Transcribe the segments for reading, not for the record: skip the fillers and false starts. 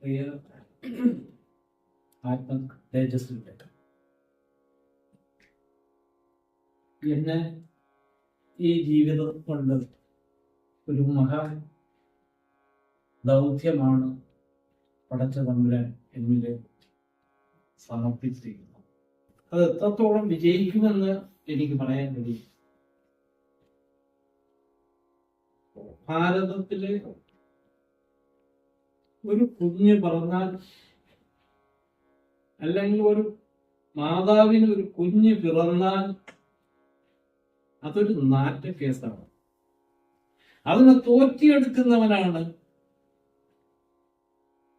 പ്രിയ ആത്മ തേജസ്സിലേക്ക് എന്നെ ഈ ജീവിതം കൊണ്ട് ഒരു മഹാ ദൗത്യമാണ് പടച്ച തമ്പുരാൻ എന്നിൽ സമർപ്പിച്ചിരിക്കുന്നത്. അത് എത്രത്തോളം വിജയിക്കുമെന്ന് എനിക്ക് പറയാൻ കഴിയും. ഭാരതത്തില് ഒരു കുഞ്ഞ് പറഞ്ഞാൽ, അല്ലെങ്കിൽ ഒരു മാതാവിന് ഒരു കുഞ്ഞ് പിറന്നാൽ അതൊരു നാറ്റ കേസാണ്. അതിനെ തോറ്റിയെടുക്കുന്നവനാണ്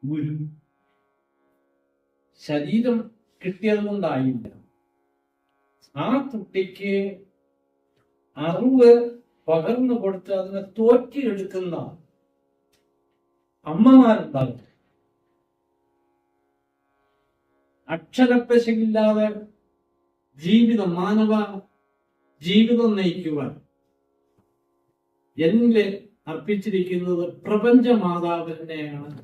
ഗുരു. ശരീരം കിട്ടിയത് കൊണ്ടായില്ല. ആ കുട്ടിക്ക് അറിവ് പകർന്നു കൊടുത്ത് അതിനെ തോറ്റിയെടുക്കുന്ന അമ്മമാരുണ്ടാകും. അക്ഷരപ്പശയില്ലാതെ ജീവിതം, മാനവ ജീവിതം നയിക്കുവാൻ എന്നിൽ അർപ്പിച്ചിരിക്കുന്നത് പ്രപഞ്ച മാതാവ് തന്നെയാണ്.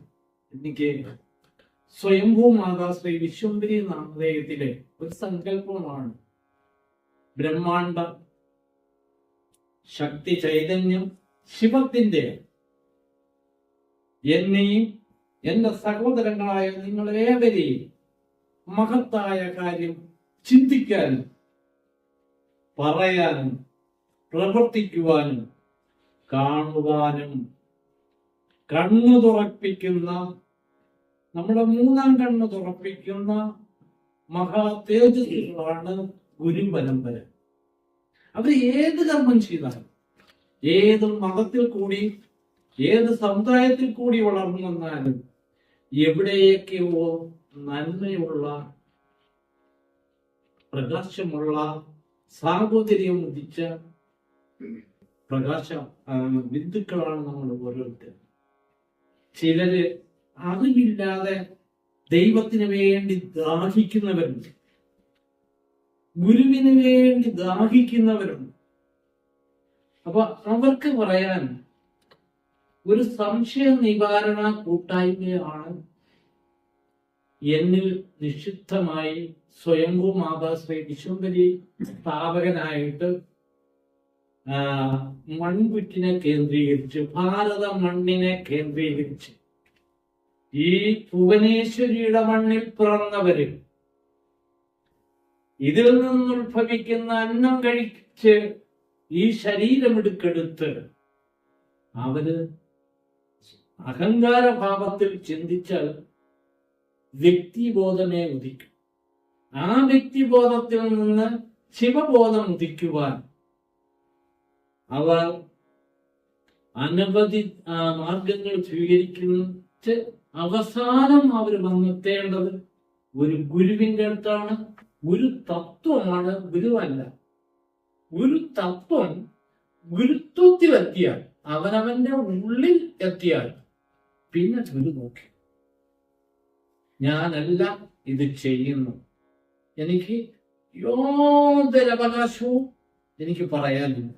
എനിക്ക് സ്വയംഭൂ മാതാ ശ്രീ വിശ്വംഭരി നാമധേയത്തിലെ ഒരു സങ്കല്പമാണ്. ബ്രഹ്മാണ്ട ശക്തി ചൈതന്യം ശിവത്തിന്റെ എന്നെയും എന്റെ സഹോദരങ്ങളായ നിങ്ങളേവരെയും മഹത്തായ കാര്യം ചിന്തിക്കാനും പറയാനും പ്രവർത്തിക്കുവാനും കാണുവാനും കണ്ണു തുറപ്പിക്കുന്ന, നമ്മുടെ മൂന്നാം കണ്ണ് തുറപ്പിക്കുന്ന മഹാ തേജസ്സുകളാണ് ഗുരുപരമ്പര. അവർ ഏത് കർമ്മം ചെയ്താലും, ഏത് മതത്തിൽ കൂടി, ഏത് സമുദായത്തിൽ കൂടി വളർന്നു വന്നാലും, എവിടെയൊക്കെയോ നന്മയുള്ള, പ്രകാശമുള്ള, സാഹോദര്യം ഉദിച്ച പ്രകാശ ബിന്ദുക്കളാണ് നമ്മൾ ഓരോരുത്തർ. ചിലര് അറിവില്ലാതെ ദൈവത്തിന് വേണ്ടി ദാഹിക്കുന്നവരുണ്ട്, ഗുരുവിന് വേണ്ടി ദാഹിക്കുന്നവരുണ്ട്. അപ്പൊ അവർക്ക് പറയാൻ ഒരു സംശയ നിവാരണ കൂട്ടായ്മയാണ് എന്നിൽ നിഷിദ്ധമായി സ്വയംഭൂ മാതാ ശ്രീ വിശ്വംഭരി സ്ഥാപകനായിട്ട് മൺകുറ്റിനെ കേന്ദ്രീകരിച്ച്, ഭാരത മണ്ണിനെ കേന്ദ്രീകരിച്ച്, ഈ ഭുവനേശ്വരിയുടെ മണ്ണിൽ പിറന്നവര്, ഇതിൽ നിന്നുത്ഭവിക്കുന്ന അന്നം കഴിച്ച് ഈ ശരീരമെടുക്കെടുത്ത് അവര് അഹങ്കാര ഭാവത്തിൽ ചിന്തിച്ചാൽ വ്യക്തിബോധമേ ഉദിക്കും. ആ വ്യക്തിബോധത്തിൽ നിന്ന് ശിവബോധം ഉദിക്കുവാൻ അവർ അനവധി മാർഗങ്ങൾ സ്വീകരിച്ച് അവസാനം അവർ വന്നെത്തേണ്ടത് ഒരു ഗുരുവിന്റെ അടുത്താണ്. ഗുരു തത്വമാണ്, ഗുരുവല്ല. ഗുരു തത്വം ഗുരുത്വത്തിലെത്തിയാൽ, അവനവന്റെ ഉള്ളിൽ എത്തിയാൽ പിന്നെ ഗുരു നോക്കി ഞാനല്ല ഇത് ചെയ്യുന്നു. എനിക്ക് യാതൊരു അവകാശവും എനിക്ക് പറയാനില്ല.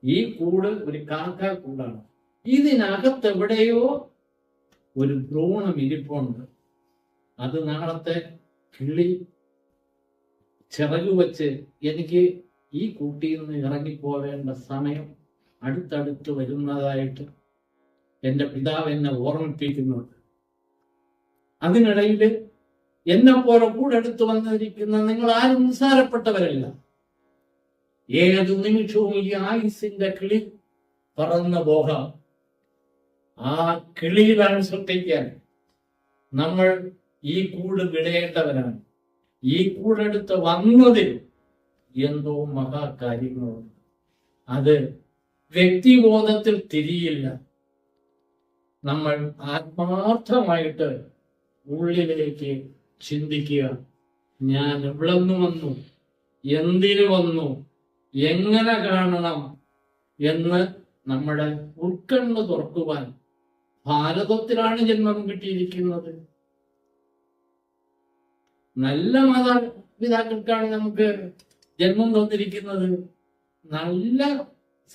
ഈ കൂട് ഒരു കാക്ക കൂടാണ്. ഇതിനകത്ത് എവിടെയോ ഒരു ഭ്രൂണം ഇരിപ്പുണ്ട്. അത് നാളത്തെ കിളി ചിറകു വച്ച് എനിക്ക് ഈ കൂട്ടിൽ നിന്ന് ഇറങ്ങിപ്പോവേണ്ട സമയം അടുത്തടുത്ത് വരുന്നതായിട്ട് എൻ്റെ പിതാവ് എന്നെ ഓർമ്മിപ്പിക്കുന്നുണ്ട്. അതിനിടയിൽ എന്നെ പോലെ കൂടെ അടുത്ത് വന്നിരിക്കുന്ന നിങ്ങൾ ആരും നിസ്സാരപ്പെട്ടവരല്ല. ഏതു നിമിഷവും ഈ ആയുസിന്റെ കിളി പറന്നു പോകാം. ആ കിളിയിലാണ് സൃഷ്ടിക്കാൻ നമ്മൾ ഈ കൂട് വിടേണ്ടവരാണ്. ഈ കൂടെടുത്ത് വന്നതിൽ എന്തോ മഹാകാര്യങ്ങളുണ്ട്. അത് വ്യക്തിബോധത്തിൽ തിരിയില്ല. നമ്മൾ ആത്മാർത്ഥമായിട്ട് ഉള്ളിലേക്ക് ചിന്തിക്കുക. ഞാൻ എവിടെ നിന്ന് വന്നു, എന്തിനു വന്നു, എങ്ങനെ കാണണം എന്ന് നമ്മുടെ ഉൾക്കണ്ണ് തുറക്കുവാൻ ഭാരതത്തിലാണ് ജന്മം കിട്ടിയിരിക്കുന്നത്. നല്ല മാതാപിതാക്കൾക്കാണ് നമുക്ക് ജന്മം തന്നിരിക്കുന്നത്. നല്ല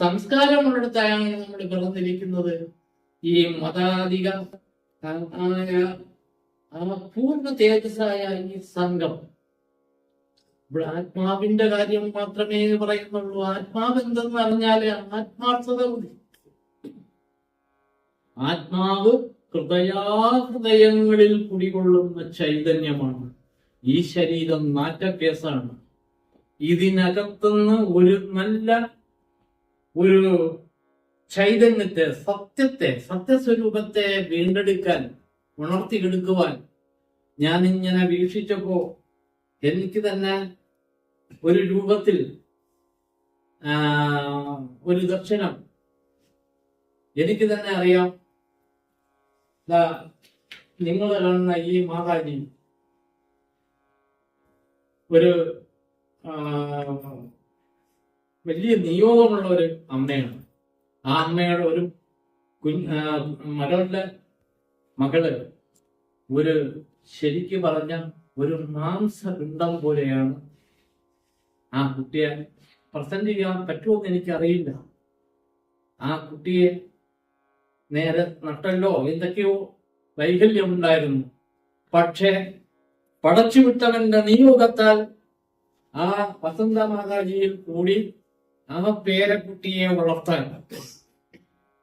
സംസ്കാരമുള്ളിടത്താണ് നമ്മൾ പിറന്നിരിക്കുന്നത്. ഈ മതാധിക ആയ ആ പൂർണ്ണ തേജസ്സായ ഈ സംഘം, ഇവിടെ ആത്മാവിന്റെ കാര്യം മാത്രമേ പറയുന്നുള്ളൂ. ആത്മാവ് എന്തെന്ന് പറഞ്ഞാല് ആത്മാർത്ഥത കൂടി. ആത്മാവ് ഹൃദയാഹൃദയങ്ങളിൽ കുടികൊള്ളുന്ന ചൈതന്യമാണ്. ഈ ശരീരം നാറ്റക്കേസാണ്. ഇതിനകത്തുനിന്ന് ഒരു നല്ല ഒരു ചൈതന്യത്തെ, സത്യസ്വരൂപത്തെ വീണ്ടെടുക്കാൻ, ഉണർത്തിയെടുക്കുവാൻ ഞാനിങ്ങനെ വീക്ഷിച്ചപ്പോ എനിക്ക് തന്നെ ഒരു രൂപത്തിൽ ഒരു ദർശനം എനിക്ക് തന്നെ അറിയാം. നിങ്ങൾ കാണുന്ന ഈ മാതാജി ഒരു വലിയ നിയോഗമുള്ള ഒരു അമ്മയാണ്. ആ അമ്മയുടെ ഒരു മകള് ഒരു ശരിക്ക് പറഞ്ഞ ഒരു മാംസപിണ്ഡം പോലെയാണ്. ആ കുട്ടിയെ പ്രസന്റ് ചെയ്യാൻ പറ്റുമോന്ന് എനിക്കറിയില്ല. ആ കുട്ടിയെ നേരെ നട്ടല്ലോ എന്തൊക്കെയോ വൈകല്യമുണ്ടായിരുന്നു. പക്ഷേ പടച്ചുവിട്ടവന്റെ നിയോഗത്താൽ ആ വസന്ത മാതാജിയിൽ കൂടി ആ പേരക്കുട്ടിയെ വളർത്താൻ,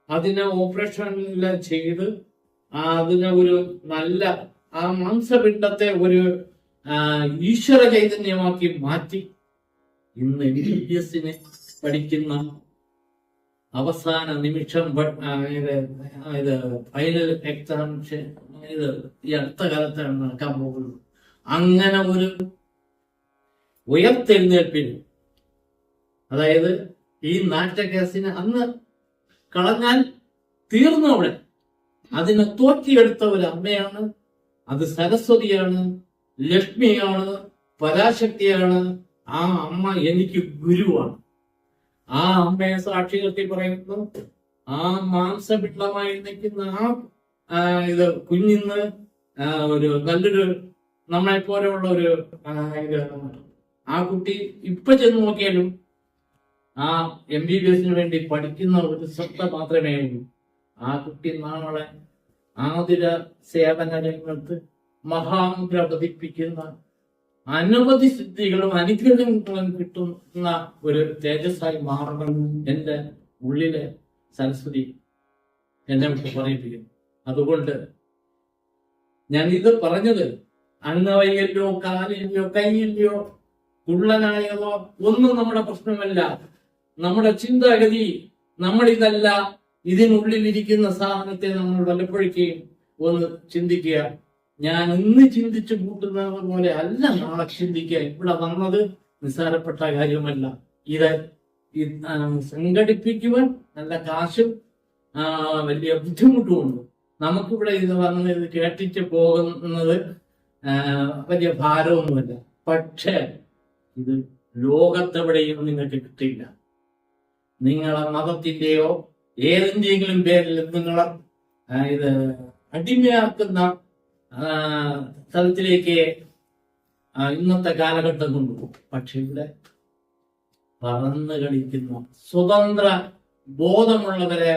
അതിനെ ഓപ്പറേഷനെല്ലാം ചെയ്ത് അതിനെ ഒരു നല്ല ആ മാംസപിണ്ഡത്തെ ഒരു ഈശ്വര ചൈതന്യമാക്കി മാറ്റി ഇന്ന് MBBS പഠിക്കുന്ന അവസാന നിമിഷം ഇത് ഫൈനൽ എക്സാം ഇത് ഈ അടുത്ത കാലത്താണ് നടക്കാൻ പോകുന്നത്. അങ്ങനെ ഒരു ഉയർത്തെഴുന്നേൽപ്പിൽ, അതായത് ഈ നാറ്റക്കേസിന് അന്ന് കളഞ്ഞാൽ തീർന്നു അവിടെ. അതിനെ തോറ്റിയെടുത്ത ഒരു അമ്മയാണ്. അത് സരസ്വതിയാണ്, ലക്ഷ്മിയാണ്, പരാശക്തിയാണ്. ആ അമ്മ എനിക്ക് ഗുരുവാണ്. ആ അമ്മയെ സാക്ഷി നിർത്തി പറയുന്നു, ആ മാംസപിണ്ഡമായി നിൽക്കുന്ന ഇത് കുഞ്ഞിന്ന് ഒരു നല്ലൊരു നമ്മളെ പോലെയുള്ള ഒരു ആ കുട്ടി ഇപ്പൊ ചെന്ന് നോക്കിയാലും ആ MBBS വേണ്ടി പഠിക്കുന്ന ഒരു ശ്രദ്ധ മാത്രമേ ഉള്ളൂ. ആ കുട്ടി നാളെ ആതിര സേവന രംഗത്ത് മഹാമുദ്ര പതിപ്പിക്കുന്ന അനവധി സിദ്ധികളും അനുഗ്രഹങ്ങളും കിട്ടുന്ന ഒരു തേജസ്സായി മാറണം എന്റെ ഉള്ളിലെ സരസ്വതി എന്നെ പറയിപ്പിക്കും. അതുകൊണ്ട് ഞാൻ ഇത് പറഞ്ഞത് അംഗവൈകല്യോ കാലില്ലയോ കൈയില്ലയോ കുള്ളനായതോ ഒന്നും നമ്മുടെ പ്രശ്നമല്ല. നമ്മുടെ ചിന്താഗതി നമ്മളിതല്ല, ഇതിനുള്ളിലിരിക്കുന്ന സാധനത്തെ നമ്മൾ വല്ലപ്പോഴേക്കും ഒന്ന് ചിന്തിക്കുക. ഞാൻ ഇന്ന് ചിന്തിച്ചു കൂട്ടുന്നത് പോലെ അല്ല നാളെ ചിന്തിക്കുക. ഇവിടെ വന്നത് നിസ്സാരപ്പെട്ട കാര്യമല്ല. ഇത് സംഘടിപ്പിക്കുവാൻ നല്ല കാശും വലിയ ബുദ്ധിമുട്ടുമുണ്ട്. നമുക്കിവിടെ ഇത് വന്ന് ഇത് കേട്ടിട്ട് പോകുന്നത് വലിയ ഭാരമൊന്നുമല്ല. പക്ഷേ ഇത് ലോകത്തെവിടെയും നിങ്ങൾക്ക് കിട്ടില്ല. നിങ്ങളെ മതത്തിന്റെയോ ഏതിന്റെയെങ്കിലും പേരിൽ നിങ്ങളെ ഇത് അടിമയാക്കുന്ന സ്ഥലത്തിലേക്ക് ഇന്നത്തെ കാലഘട്ടം കൊണ്ടുപോകും. പക്ഷെ ഇവിടെ പറന്ന് കളിക്കുന്ന സ്വതന്ത്ര ബോധമുള്ളവരെ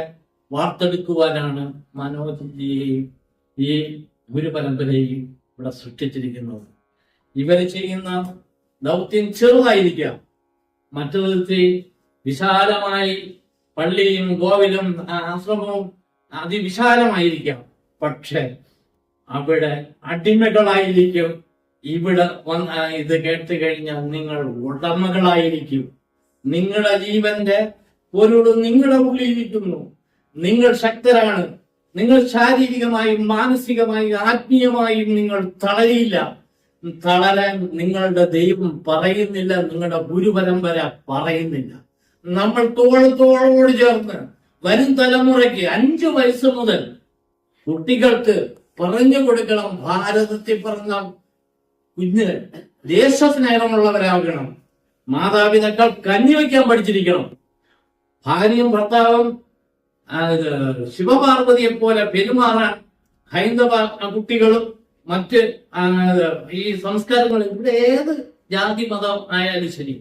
വാർത്തെടുക്കുവാനാണ് മനോജിയെയും ഈ ഗുരുപരമ്പരയെയും ഇവിടെ സൃഷ്ടിച്ചിരിക്കുന്നത്. ഇവര് ചെയ്യുന്ന ദൗത്യം ചെറുതായിരിക്കാം, മറ്റു വിധത്തിൽ വിശാലമായി പള്ളിയും കോവിലും ആശ്രമവും അതിവിശാലമായിരിക്കാം. പക്ഷെ അവിടെ അടിമകളായിരിക്കും. ഇവിടെ ഇത് കേട്ട് കഴിഞ്ഞാൽ നിങ്ങൾ ഉടമകളായിരിക്കും. നിങ്ങളുടെ ജീവന്റെ പൊരുൾ നിങ്ങളുടെ ഉള്ളിലിരിക്കുന്നു. നിങ്ങൾ ശക്തരാണ്. നിങ്ങൾ ശാരീരികമായും മാനസികമായും ആത്മീയമായും നിങ്ങൾ തളരില്ല. തളരാൻ നിങ്ങളുടെ ദൈവം പറയുന്നില്ല, നിങ്ങളുടെ ഗുരുപരമ്പര പറയുന്നില്ല. നമ്മൾ തോളോട് ചേർന്ന് വരും തലമുറയ്ക്ക് 5 വയസ്സ് മുതൽ കുട്ടികൾക്ക് പറഞ്ഞു കൊടുക്കണം. ഭാരതത്തിൽ പറഞ്ഞ കുഞ്ഞ് ദേശസ്നേഹമുള്ളവരാകണം. മാതാപിതാക്കൾ കഞ്ഞി വയ്ക്കാൻ പഠിച്ചിരിക്കണം. ഭാര്യയും ഭർത്താവും ശിവപാർവതിയെ പോലെ പെരുമാറാൻ ഹൈന്ദവ കുട്ടികളും മറ്റ് ഈ സംസ്കാരങ്ങളും ഇവിടെ ഏത് ജാതി മതം ആയാലും ശരി,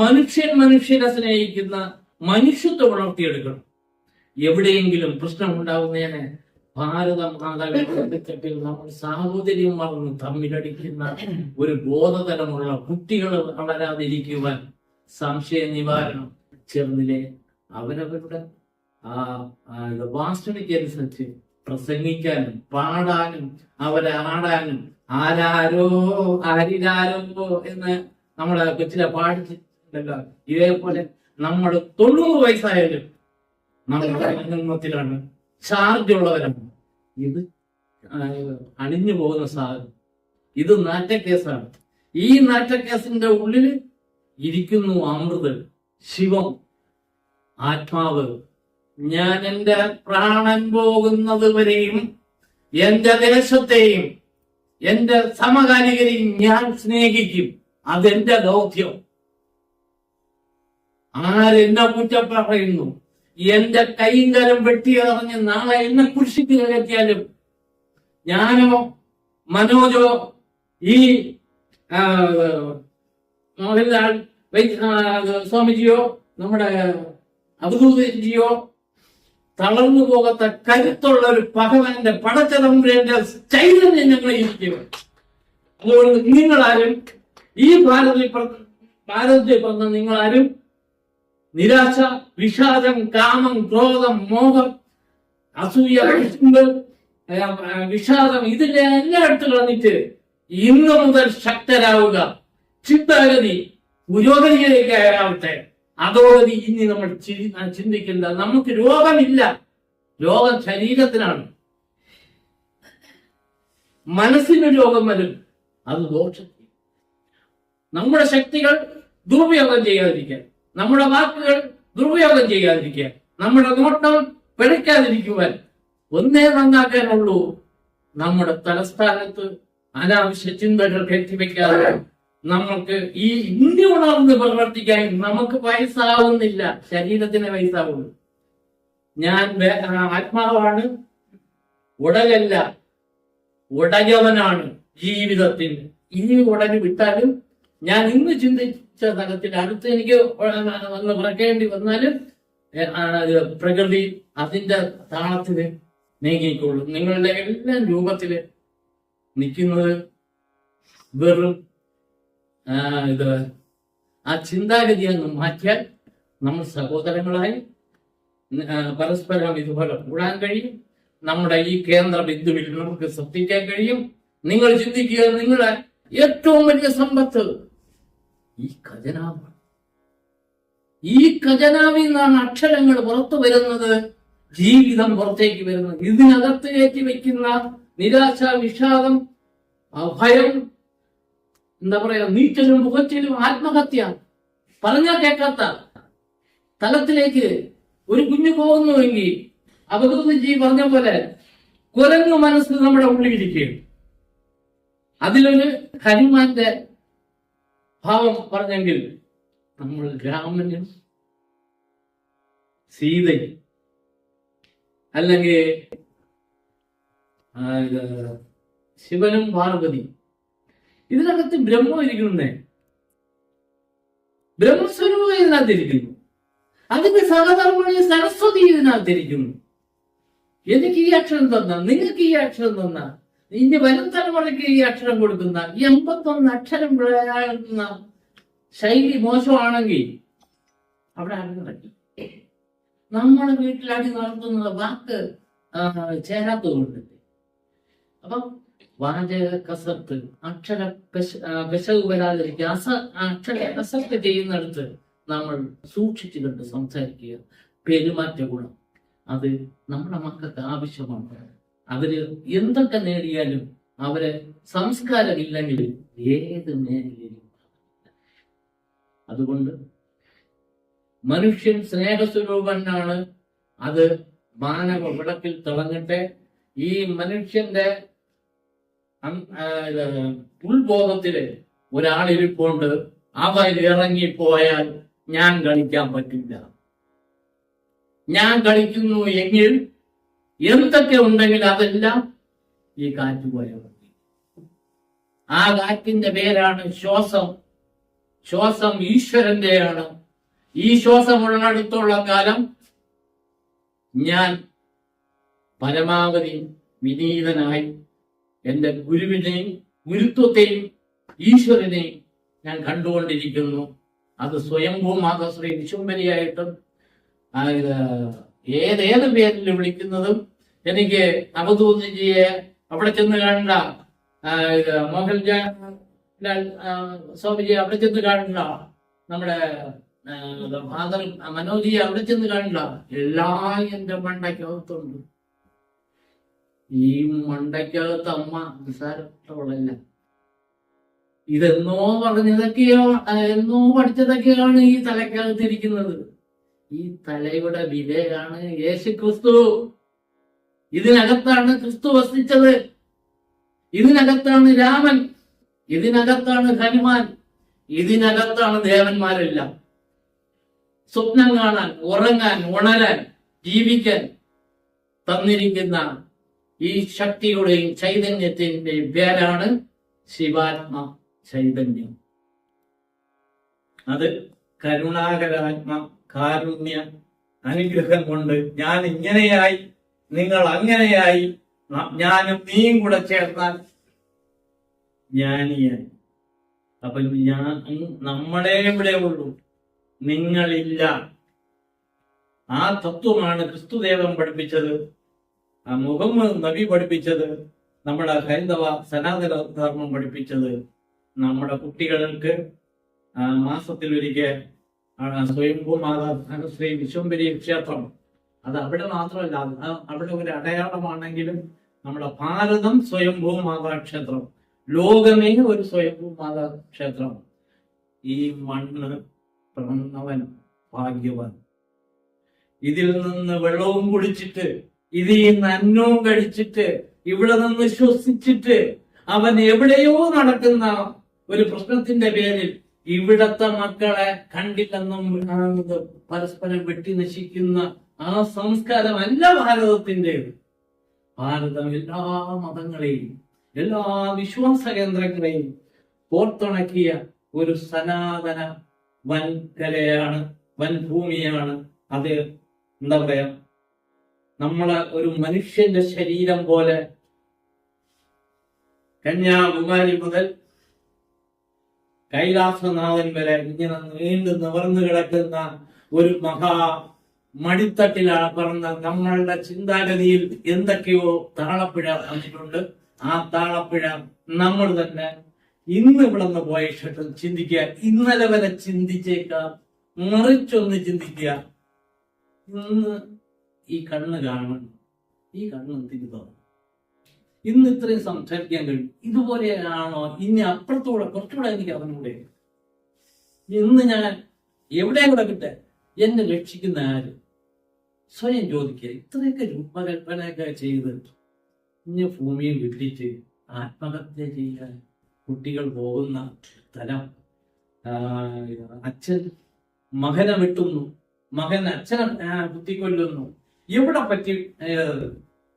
മനുഷ്യനെ സ്നേഹിക്കുന്ന മനുഷ്യത്വം വളർത്തിയെടുക്കണം. എവിടെയെങ്കിലും പ്രശ്നം ഉണ്ടാകുന്നതിനെ ഭാരത മാതാപിതാക്കൾ നമ്മൾ സാഹോദര്യം വളർന്ന് തമ്മിലടിക്കുന്ന ഒരു ബോധതലമുള്ള കുട്ടികൾ വളരാതിരിക്കുവാൻ സംശയ നിവാരണം ചെറുതിലെ അവരവരുടെ വാസനയ്ക്കനുസരിച്ച് പ്രസംഗിക്കാനും പാടാനും അവരെ ആടാനും ആരാരോ ആരിരാരോ എന്ന് നമ്മളെ കൊച്ചിലെ പാടിച്ചിട്ടുണ്ടല്ലോ. ഇതേപോലെ നമ്മൾ 90 വയസ്സായാലും നമ്മുടെ ജന്മത്തിലാണ് ചാർജ് ഉള്ളവരാണ്. ഇത് അണിഞ്ഞു പോകുന്ന സാധനം. ഇത് നാറ്റക്കേസാണ്. ഈ നാറ്റക്കേസിന്റെ ഉള്ളിൽ ഇരിക്കുന്നു അമൃത്, ശിവം, ആത്മാവ്. ഞാൻ എന്റെ പ്രാണൻ പോകുന്നത് വരെയും എന്റെ ദേശത്തെയും എന്റെ സമകാലികരെയും ഞാൻ സ്നേഹിക്കും. അതെന്റെ ദൗത്യം. ആരെന്നെ കുറ്റം പറയുന്നു, എന്റെ കൈങ്കരം വെട്ടിയറിഞ്ഞ് നാളെ എന്നെ കുരിശിക്ക് കയറ്റിയാലും ഞാനോ മനോജോ ഈ മോഹൻലാൽ സ്വാമിജിയോ നമ്മുടെ അവധൂതജിയോ തളർന്നു പോകാത്ത കരുത്തുള്ള ഒരു ഭഗവാന്റെ പടച്ചതമ്പുരന്റെ ചൈതന്യം ഞങ്ങളെ ഇരിക്കും. അതുകൊണ്ട് നിങ്ങളാരും ഈ ഭാരതത്തിൽ പറഞ്ഞ നിങ്ങളാരും നിരാശ, വിഷാദം, കാമം, ക്രോധം, മോഹം, അസൂയ, വിഷാദം ഇതിന്റെ എല്ലായിടത്തും കളഞ്ഞിട്ട് ഇന്നു മുതൽ ശക്തരാവുക. ചിന്താഗതി പുരോഗതിയിലേക്ക് ആവട്ടെ. അതോഗതി ഇനി നമ്മൾ ചിന്തിക്കില്ല. നമുക്ക് രോഗമില്ല, രോഗം ശരീരത്തിനാണ്. മനസ്സിന് രോഗം വരും, അത് ദോഷത്തിൽ. നമ്മുടെ ശക്തികൾ ദുരുപയോഗം ചെയ്യാതിരിക്കാൻ, നമ്മുടെ വാക്കുകൾ ദുരുപയോഗം ചെയ്യാതിരിക്കാൻ, നമ്മുടെ നോട്ടം പിഴയ്ക്കാതിരിക്കുവാൻ ഒന്നേ നന്നാക്കാനുള്ളൂ. നമ്മുടെ തലസ്ഥാനത്ത് അനാവശ്യ ചിന്തകൾ കെട്ടിവെക്കാതെ നമുക്ക് ഈ ഇന്ത്യ ഉണർന്ന് പ്രവർത്തിക്കാൻ നമുക്ക് വയസ്സാവുന്നില്ല, ശരീരത്തിന് വയസ്സാവുള്ളൂ. ഞാൻ ആത്മാവാണ്, ഉടലല്ല, ഉടയവനാണ് ജീവിതത്തിൽ. ഇനി ഉടനെ വിട്ടാലും ഞാൻ ഇന്ന് ചിന്തിച്ച തലത്തിൽ അടുത്ത് എനിക്ക് വന്ന് പിറക്കേണ്ടി വന്നാലും പ്രകൃതി അതിന്റെ താളത്തില് നീങ്ങിക്കൊള്ളും. നിങ്ങളുടെ എല്ലാം രൂപത്തില് നിൽക്കുന്നത് വെറും ആ ചിന്താഗതി അങ്ങ് മാറ്റിയാൽ നമ്മൾ സഹോദരങ്ങളായി പരസ്പരം ഇതുപോലെ കൂടാൻ കഴിയും. നമ്മുടെ ഈ കേന്ദ്ര ബിന്ദുവിൽ നമുക്ക് ശ്രദ്ധിക്കാൻ കഴിയും. നിങ്ങൾ ചിന്തിക്കുക, നിങ്ങളുടെ ഏറ്റവും വലിയ സമ്പത്ത് ഈ ഖജനാവാണ്. ഈ ഖജനാവിൽ നിന്നാണ് അക്ഷരങ്ങൾ പുറത്തു വരുന്നത്, ജീവിതം പുറത്തേക്ക് വരുന്നത്. ഇതിനകത്ത് കയറ്റി വെക്കുന്ന നിരാശ, വിഷാദം, ഭയം, എന്താ പറയാ, നീറ്റലും പുകച്ചിലും ആത്മഹത്യ, പറഞ്ഞാൽ കേൾക്കാത്ത തലത്തിലേക്ക് ഒരു കുഞ്ഞു പോകുന്നുവെങ്കിൽ അബദ്ധജി പറഞ്ഞ പോലെ കുരങ്ങു മനസ്സ് നമ്മുടെ ഉള്ളിലിരിക്കുകയും അതിലൊരു ഹനുമാന്റെ ഭാവം പറഞ്ഞെങ്കിൽ നമ്മൾ രാമനും സീതയും അല്ലെങ്കിൽ ശിവനും പാർവതി, ഇതിനകത്ത് ബ്രഹ്മം ഇരിക്കുന്നേ, ബ്രഹ്മസ്വരൂപം ഇതിനകത്തിരിക്കുന്നു. അതിന്റെ സഹധർമ്മണി സരസ്വതി ഇതിനകത്തിരിക്കുന്നു. എനിക്ക് ഈ അക്ഷരം തന്ന, നിങ്ങൾക്ക് ഈ അക്ഷരം തന്ന, ഇനി വരും തലമുറയ്ക്ക് ഈ അക്ഷരം കൊടുക്കുന്ന 81 അക്ഷരം വിളയാടുന്ന ശൈലി മോശമാണെങ്കിൽ അവിടെ അടങ്ങി. നമ്മളെ വീട്ടിലടി നടത്തുന്നത് വാക്ക് ചേരാത്തതുകൊണ്ട്. അപ്പം വാചക കസർത്ത്, അക്ഷര പെശക് വരാതിരിക്കുക, അക്ഷര കസർത്ത് ചെയ്യുന്നിടത്ത് നമ്മൾ സൂക്ഷിച്ചു കണ്ട് സംസാരിക്കുക. പെരുമാറ്റ ഗുണം അത് നമ്മുടെ മക്കൾക്ക് ആവശ്യമാണ്. അവര് എന്തൊക്കെ നേടിയാലും അവരെ സംസ്കാരമില്ലെങ്കിൽ ഏത് മേഖലയിലും. അതുകൊണ്ട് മനുഷ്യൻ സ്നേഹസ്വരൂപനാണ്. അത് മാനവ വിളക്കിൽ തിളങ്ങട്ടെ. ഈ മനുഷ്യന്റെ ഉൾബോധത്തില് ഒരാളിരിപ്പുണ്ട്, അവൻ ഇറങ്ങിപ്പോയാൽ ഞാൻ കളിക്കാൻ പറ്റില്ല. ഞാൻ കളിക്കുന്നു എങ്കിൽ എന്തൊക്കെ ഉണ്ടെങ്കിൽ അതെല്ലാം ഈ കാറ്റ് പോയാൽ മതി. ആ കാറ്റിന്റെ പേരാണ് ശ്വാസം. ശ്വാസം ഈശ്വരന്റെയാണ്. ഈ ശ്വാസമുള്ളിടത്തോളം കാലം ഞാൻ പരമാവധി വിനീതനായി എന്റെ ഗുരുവിനെയും ഗുരുത്വത്തെയും ഈശ്വരനെയും ഞാൻ കണ്ടുകൊണ്ടിരിക്കുന്നു. അത് സ്വയംഭൂ മാതാശ്രീ വിശ്വംഭരിയായിട്ടും ഏതേത് പേരിൽ വിളിക്കുന്നതും എനിക്ക് അവധൂതജിയെ അവിടെ ചെന്ന് കണ്ട മോഹൻലാൽ സ്വാമിജിയെ അവിടെ ചെന്ന് കണ്ട നമ്മുടെ ഫാദർ മനോജിയെ അവിടെ ചെന്ന് കണ്ട എല്ലാം എന്റെ മണ്ടയ്ക്കകത്തുണ്ട്. ഈ മണ്ടയ്ക്കകത്ത് അമ്മ നിസ്സാരമുള്ളല്ല. ഇതെന്നോ പറഞ്ഞതൊക്കെയോ എന്നോ പഠിച്ചതൊക്കെയാണ് ഈ തലക്കകത്തിരിക്കുന്നത്. ഈ തലയുടെ വിലയാണ് യേശു ക്രിസ്തു. ഇതിനകത്താണ് ക്രിസ്തു വസിച്ചത്. ഇതിനകത്താണ് രാമൻ, ഇതിനകത്താണ് ഹനുമാൻ, ഇതിനകത്താണ് ദേവന്മാരെല്ലാം. സ്വപ്നം കാണാൻ, ഉറങ്ങാൻ, ഉണരാൻ, ജീവിക്കാൻ തന്നിരിക്കുന്ന ഈ ശക്തിയുടെയും ചൈതന്യത്തിന്റെയും പേരാണ് ശിവാത്മ ചൈതന്യം. അത് കരുണാകരാത്മ കാരുണ്യ അനുഗ്രഹം കൊണ്ട് ഞാൻ ഇങ്ങനെയായി, നിങ്ങൾ അങ്ങനെയായി, ഞാനും നീയും കൂടെ ചേർന്നാൽ ജ്ഞാനിയായി. അപ്പൊ നമ്മളെ ഇവിടെ ഉള്ളൂ, നിങ്ങളില്ല. ആ തത്വമാണ് ക്രിസ്തുദേവൻ പഠിപ്പിച്ചത്, ആ മുഹമ്മദ് നബി പഠിപ്പിച്ചത്, നമ്മുടെ ഹൈന്ദവ സനാതന ധർമ്മം പഠിപ്പിച്ചത്. നമ്മുടെ കുട്ടികൾക്ക് മാസത്തിലൊരിക്കൽ സ്വയംഭൂ മാതാ ശ്രീ വിശ്വംഭരി ക്ഷേത്രം, അത് അവിടെ മാത്രമല്ല, അവിടെ ഒരു അടയാളമാണെങ്കിലും നമ്മുടെ ഭാരതം സ്വയംഭൂ മാതാ ക്ഷേത്രം, ലോകമേ ഒരു സ്വയംഭൂ മാതാ ക്ഷേത്രം. ഈ മണ്ണ് പിറന്നവൻ ഭാഗ്യവാൻ. ഇതിൽ നിന്ന് വെള്ളവും കുടിച്ചിട്ട്, ഇതിൽ നിന്ന് അന്നവും കഴിച്ചിട്ട്, ഇവിടെ നിന്ന് ശ്വസിച്ചിട്ട് അവൻ എവിടെയോ നടക്കുന്ന ഒരു പ്രശ്നത്തിന്റെ പേരിൽ ഇവിടത്തെ മക്കളെ കണ്ടില്ലെന്നും പരസ്പരം വെട്ടി നശിക്കുന്ന ആ സംസ്കാരമല്ല ഭാരതത്തിൻ്റെത്. ഭാരതം എല്ലാ മതങ്ങളെയും എല്ലാ വിശ്വാസ കേന്ദ്രങ്ങളെയും കോർത്തിണക്കിയ ഒരു സനാതന വൻകരയാണ്, വൻഭൂമിയാണ്. അത് എന്താ പറയാ, നമ്മളെ ഒരു മനുഷ്യന്റെ ശരീരം പോലെ കന്യാകുമാരി മുതൽ കൈലാസനാഥൻ വരെ ഇങ്ങനെ നീണ്ടു നിവർന്നു കിടക്കുന്ന ഒരു മഹാ മടിത്തട്ടിലാണ് പറഞ്ഞ നമ്മളുടെ ചിന്താഗതിയിൽ എന്തൊക്കെയോ താളപ്പിഴ വന്നിട്ടുണ്ട്. ആ താളപ്പിഴ നമ്മൾ തന്നെ ഇന്ന് ഇവിടെ നിന്ന് പോയ ശേഷം ചിന്തിക്കുക. ഇന്നലെ വരെ ചിന്തിച്ചേക്കാം, മറിച്ചൊന്ന് ചിന്തിക്കുക. ഇന്ന് ഈ കണ്ണ് കാണണം, ഈ കണ്ണ് എന്തിനു തോന്നും? ഇന്ന് ഇത്രയും സംസാരിക്കാൻ കഴിയും. ഇതുപോലെയാണോ ഇനി അപ്പുറത്തൂടെ കുറച്ചുകൂടെ എനിക്ക് അറിഞ്ഞൂടെ? ഇന്ന് ഞാൻ എവിടെ കിടക്കട്ടെ, എന്നെ രക്ഷിക്കുന്ന ആര്? സ്വയം ചോദിക്കുക. ഇത്രയൊക്കെ രൂപകൽപ്പനയൊക്കെ ചെയ്ത് ഇനി ഭൂമിയിൽ വിട്ടിട്ട് ആത്മഹത്യ ചെയ്യാൻ കുട്ടികൾ പോകുന്ന സ്ഥലം. അച്ഛൻ മകനെ വെട്ടുന്നു, മകൻ അച്ഛനെ കുത്തിക്കൊല്ലുന്നു. എവിടെ പറ്റി?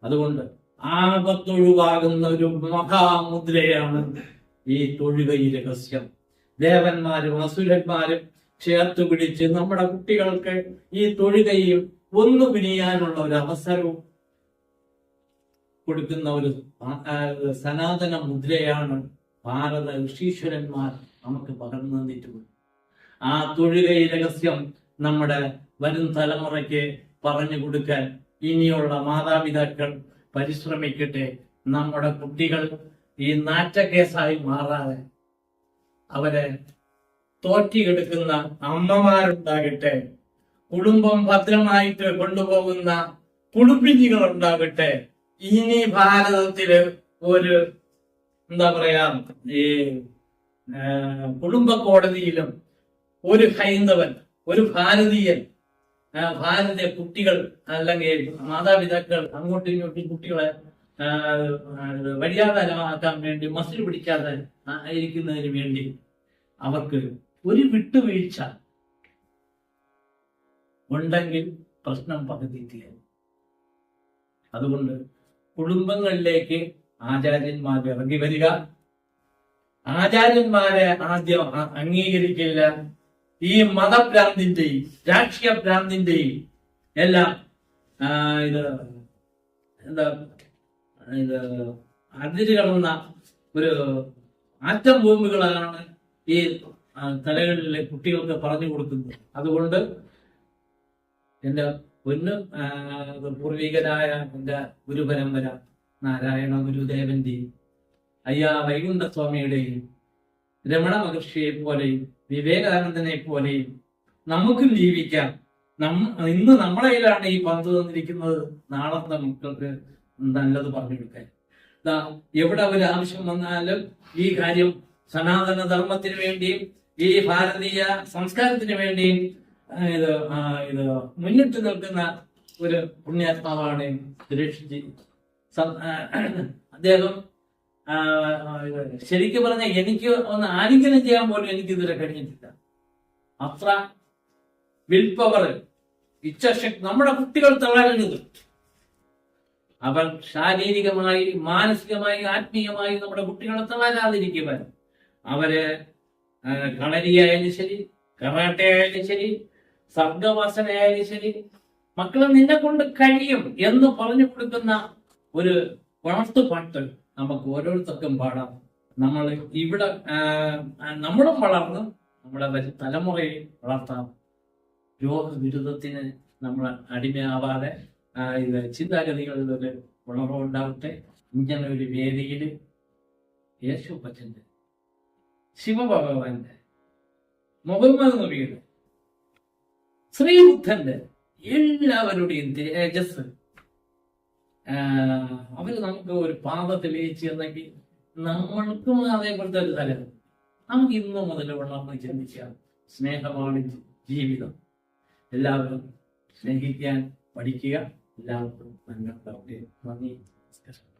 അതുകൊണ്ട് ആപത്തൊഴിവാകുന്ന ഒരു മഹാമുദ്രയാണ് ഈ തൊഴുകൈ രഹസ്യം. ദേവന്മാരും അസുരന്മാരും ചേർത്ത് പിടിച്ച് നമ്മുടെ കുട്ടികൾക്ക് ഈ തൊഴുകയും ഒന്നു പിരിയാനുള്ള ഒരു അവസരവും കൊടുക്കുന്ന ഒരു സനാതന മുദ്രയാണ് ഭാരത ഋഷീശ്വരന്മാർ നമുക്ക് പകർന്നു തന്നിട്ടുള്ളത്. ആ തൊഴുകൈ രഹസ്യം നമ്മുടെ വരും തലമുറയ്ക്ക് പറഞ്ഞു കൊടുക്കാൻ ഇനിയുള്ള മാതാപിതാക്കൾ പരിശ്രമിക്കട്ടെ. നമ്മുടെ കുട്ടികൾ ഈ നാറ്റക്കേസായി മാറാതെ അവരെ തോറ്റിയെടുക്കുന്ന അമ്മമാരുണ്ടാകട്ടെ. കുടുംബം ഭദ്രമായിട്ട് കൊണ്ടുപോകുന്ന കുടുംബിനികൾ ഉണ്ടാകട്ടെ. ഇനി ഭാരതത്തില് ഒരു എന്താ പറയാ, ഈ കുടുംബ കോടതിയിലും ഒരു ഹൈന്ദവൻ, ഒരു ഭാരതീയൻ, ഭാരതീയ കുട്ടികൾ അല്ലെങ്കിൽ മാതാപിതാക്കൾ അങ്ങോട്ടും ഇങ്ങോട്ടും കുട്ടികളെ വഴിയാധാരമാക്കാൻ വേണ്ടി മസിൽ പിടിക്കാതെ ഇരിക്കുന്നതിന് വേണ്ടി അവർക്ക് ഒരു വിട്ടുവീഴ്ച ഉണ്ടെങ്കിൽ പ്രശ്നം പകുതി തീരും. അതുകൊണ്ട് കുടുംബങ്ങളിലേക്ക് ആചാര്യന്മാർ ഇറങ്ങി വരിക. ആചാര്യന്മാരെ ആദ്യം അംഗീകരിക്കില്ല. ഈ മതഭ്രാന്തിന്റെയും രാഷ്ട്രീയ ഭ്രാന്തിന്റെയും എല്ലാം ഇത് എന്താ ഇത് അതിര് കടന്ന ഒരു ആറ്റം ബോംബുകളാണ് ഈ തലകളിലെ കുട്ടികൾക്ക് പറഞ്ഞു കൊടുക്കുന്നത്. അതുകൊണ്ട് എന്റെ പൊന്നു പൂർവികരായ എന്റെ ഗുരുപരമ്പര നാരായണ ഗുരുദേവന്റെയും അയ്യാ വൈകുണ്ഠസ്വാമിയുടെയും രമണ മഹർഷിയെ പോലെയും വിവേകാനന്ദനെ പോലെയും നമുക്കും ജീവിക്കാം. ഇന്ന് നമ്മളെ കയ്യിലാണ് ഈ പന്ത് തന്നിരിക്കുന്നത്. നാളത്തെ മക്കൾക്ക് നല്ലത് പറഞ്ഞു കൊടുക്കാൻ. എവിടെ ഒരു ആവശ്യം വന്നാലും ഈ കാര്യം സനാതന ധർമ്മത്തിന് വേണ്ടിയും ഈ ഭാരതീയ സംസ്കാരത്തിന് വേണ്ടിയും ഇത് മുന്നിട്ട് നിൽക്കുന്ന ഒരു പുണ്യാത്മാവാണ് സുരേഷ്ജി. അദ്ദേഹം ശരിക്കും പറഞ്ഞാൽ എനിക്ക് ഒന്ന് ആലിംഗനം ചെയ്യാൻ പോലും എനിക്ക് ഇതുവരെ കഴിഞ്ഞിട്ടില്ല. അത്ര വിൽ പവർ, ഇച്ഛാശക്തി നമ്മുടെ കുട്ടികൾ തളരരുത്. അവർ ശാരീരികമായി, മാനസികമായി, ആത്മീയമായി നമ്മുടെ കുട്ടികളെ തളരാതിരിക്കുവാൻ അവര് കളരിയായാലും ശരി, കറാട്ടെ ആയാലും ശരി, സർഗവാസനയായാലും ശരി, മക്കളെ നിന്നെ കൊണ്ട് കഴിയും എന്ന് പറഞ്ഞു കൊടുക്കുന്ന ഒരു വളർത്തുപാട്ട് നമുക്ക് ഓരോരുത്തർക്കും പാടാം. നമ്മൾ ഇവിടെ നമ്മളും വളർന്ന് നമ്മുടെ തലമുറയെ വളർത്താം. രോഗവിരുദ്ധത്തിന് നമ്മൾ അടിമയാവാതെ ഇത് ചിന്താഗതികളിലൊരു ഉണർവുണ്ടാവട്ടെ. ഇങ്ങനെ ഒരു വേദിയിൽ യേശുപ്പച്ചന്റെ, ശിവഭഗവാന്റെ, മുഹമ്മദ് നബിയുടെ, ശ്രീബുദ്ധന്റെ എല്ലാവരുടെയും തേജസ് അവര് നമുക്ക് ഒരു പാത തെളിയിച്ചു തന്നെങ്കിൽ നമ്മൾക്കും അതേപോലത്തെ ഒരു തലം നമുക്ക് ഇന്നു മുതൽ വളർന്ന് ചിന്തിക്കാം. സ്നേഹമാണ് ജീവിതം. എല്ലാവരും സ്നേഹിക്കാൻ പഠിക്കുക. എല്ലാവർക്കും നന്ദി. നമസ്കാരം.